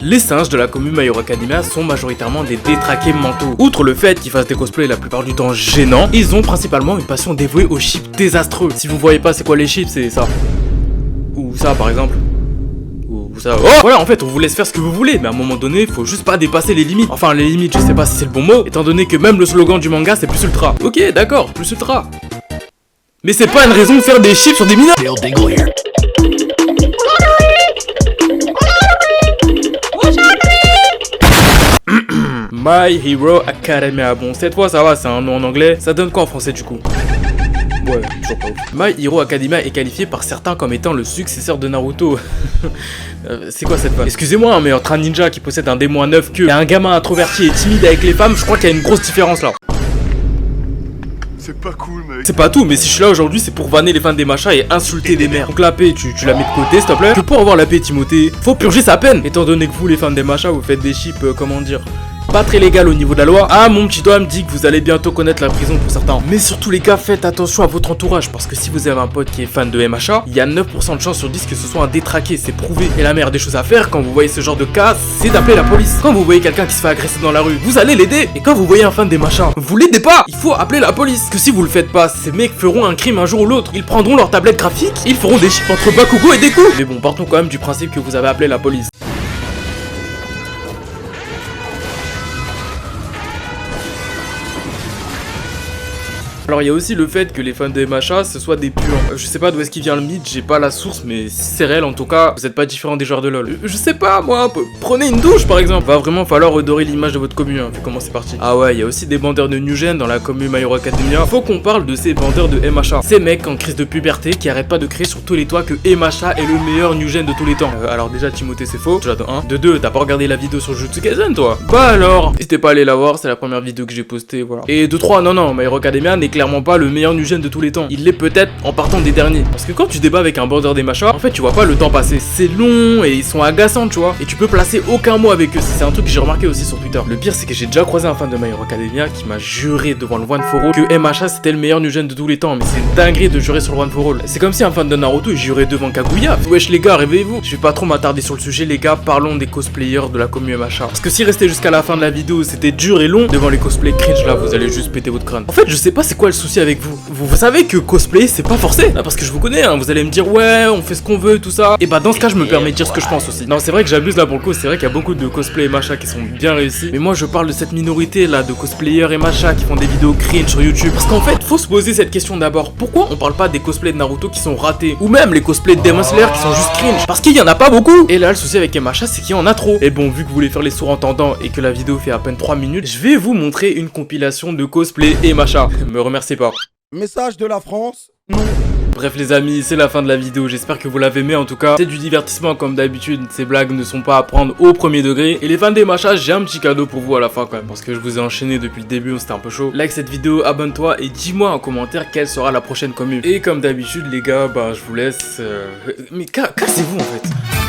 Les singes de la commune My Hero Academia sont majoritairement des détraqués mentaux. Outre le fait qu'ils fassent des cosplays la plupart du temps gênants, ils ont principalement une passion dévouée aux chips désastreux. Si vous voyez pas c'est quoi les chips, c'est ça. Ou ça par exemple. Ou ça. Oh voilà, en fait on vous laisse faire ce que vous voulez, mais à un moment donné faut juste pas dépasser les limites. Enfin les limites, je sais pas si c'est le bon mot, étant donné que même le slogan du manga c'est plus ultra. Ok d'accord, plus ultra. Mais c'est pas une raison de faire des chips sur des mineurs. My Hero Academia. Bon, cette fois ça va, c'est un nom en anglais. Ça donne quoi en français du coup? Ouais, toujours pas ouf. My Hero Academia est qualifié par certains comme étant le successeur de Naruto. C'est quoi cette vanne? Excusez-moi, mais entre un ninja qui possède un démon à 9 queues et un gamin introverti et timide avec les femmes, je crois qu'il y a une grosse différence là. C'est pas cool, mec. C'est pas tout, mais si je suis là aujourd'hui, c'est pour vanner les fans des machas et insulter des mères. Donc la paix, tu la mets de côté, s'il te plaît. Que pour avoir la paix, Timothée, faut purger sa peine. Étant donné que vous, les fans des machas, vous faites des chips, comment dire, pas très légal au niveau de la loi. Ah, mon petit doigt me dit que vous allez bientôt connaître la prison pour certains. Mais surtout les gars, faites attention à votre entourage, parce que si vous avez un pote qui est fan de MHA, il y a 9% de chance sur 10 que ce soit un détraqué, c'est prouvé. Et la meilleure des choses à faire quand vous voyez ce genre de cas, c'est d'appeler la police. Quand vous voyez quelqu'un qui se fait agresser dans la rue, vous allez l'aider. Et quand vous voyez un fan des machins, vous l'aidez pas. Il faut appeler la police. Parce que si vous le faites pas, ces mecs feront un crime un jour ou l'autre. Ils prendront leur tablette graphique, ils feront des chips entre Bakugo et Deku. Mais bon, partons quand même du principe que vous avez appelé la police. Alors il y a aussi le fait que les fans de MHA ce soit des puants. Je sais pas d'où est-ce qu'il vient le mythe, j'ai pas la source, mais si c'est réel en tout cas, vous êtes pas différent des joueurs de LoL. Je sais pas moi, prenez une douche par exemple. Va vraiment falloir redorer l'image de votre commune, hein, vu comment c'est parti. Ah ouais, il y a aussi des bandeurs de New Gen dans la commune My Hero Academia. Faut qu'on parle de ces bandeurs de MHA. Ces mecs en crise de puberté qui arrêtent pas de crier sur tous les toits que MHA est le meilleur New Gen de tous les temps. Alors déjà Timothée c'est faux, déjà de 1. De 2, t'as pas regardé la vidéo sur Jujutsu Kaisen toi? Bah alors, n'hésitez pas à aller la voir, c'est la première vidéo que j'ai postée, voilà. Et de 3, non, My Hero Academia n'est clairement pas le meilleur New Gen de tous les temps. Il l'est peut-être en partant des derniers. Parce que quand tu débats avec un bandeur des machas, en fait tu vois pas le temps passer. C'est long et ils sont agaçants, tu vois. Et tu peux placer aucun mot avec eux. C'est un truc que j'ai remarqué aussi sur Twitter. Le pire c'est que j'ai déjà croisé un fan de My Hero Academia qui m'a juré devant le One for All que MHA c'était le meilleur New Gen de tous les temps. Mais c'est une dinguerie de jurer sur le One for All. C'est comme si un fan de Naruto il jurait devant Kaguya. Wesh les gars, réveillez-vous. Je vais pas trop m'attarder sur le sujet les gars, parlons des cosplayers de la commune MHA. Parce que si rester jusqu'à la fin de la vidéo c'était dur et long, devant les cosplays cringe là vous allez juste péter votre crâne. En fait je sais pas c'est quoi le souci avec vous. Vous savez que cosplay c'est pas forcé, parce que je vous connais, hein, vous allez me dire ouais on fait ce qu'on veut tout ça. Et bah dans ce cas je me permets de dire ce que je pense aussi. Non c'est vrai que j'abuse là pour le coup, c'est vrai qu'il y a beaucoup de cosplay et machin qui sont bien réussis. Mais moi je parle de cette minorité là de cosplayers et machin qui font des vidéos cringe sur YouTube. Parce qu'en fait faut se poser cette question d'abord, pourquoi on parle pas des cosplays de Naruto qui sont ratés? Ou même les cosplays de Demon Slayer qui sont juste cringe? Parce qu'il y en a pas beaucoup. Et là le souci avec MHA c'est qu'il y en a trop. Et bon vu que vous voulez faire les sourds entendants et que la vidéo fait à peine 3 minutes, je vais vous montrer une compilation de cosplay et machin. Me remerciez pas. Message de la France. Non. Bref les amis, c'est la fin de la vidéo, j'espère que vous l'avez aimé en tout cas. C'est du divertissement comme d'habitude, ces blagues ne sont pas à prendre au premier degré. Et les fans des machas, j'ai un petit cadeau pour vous à la fin quand même, parce que je vous ai enchaîné depuis le début, c'était un peu chaud. Like cette vidéo, abonne-toi et dis-moi en commentaire quelle sera la prochaine commune. Et comme d'habitude les gars, bah je vous laisse... Mais cassez-vous en fait.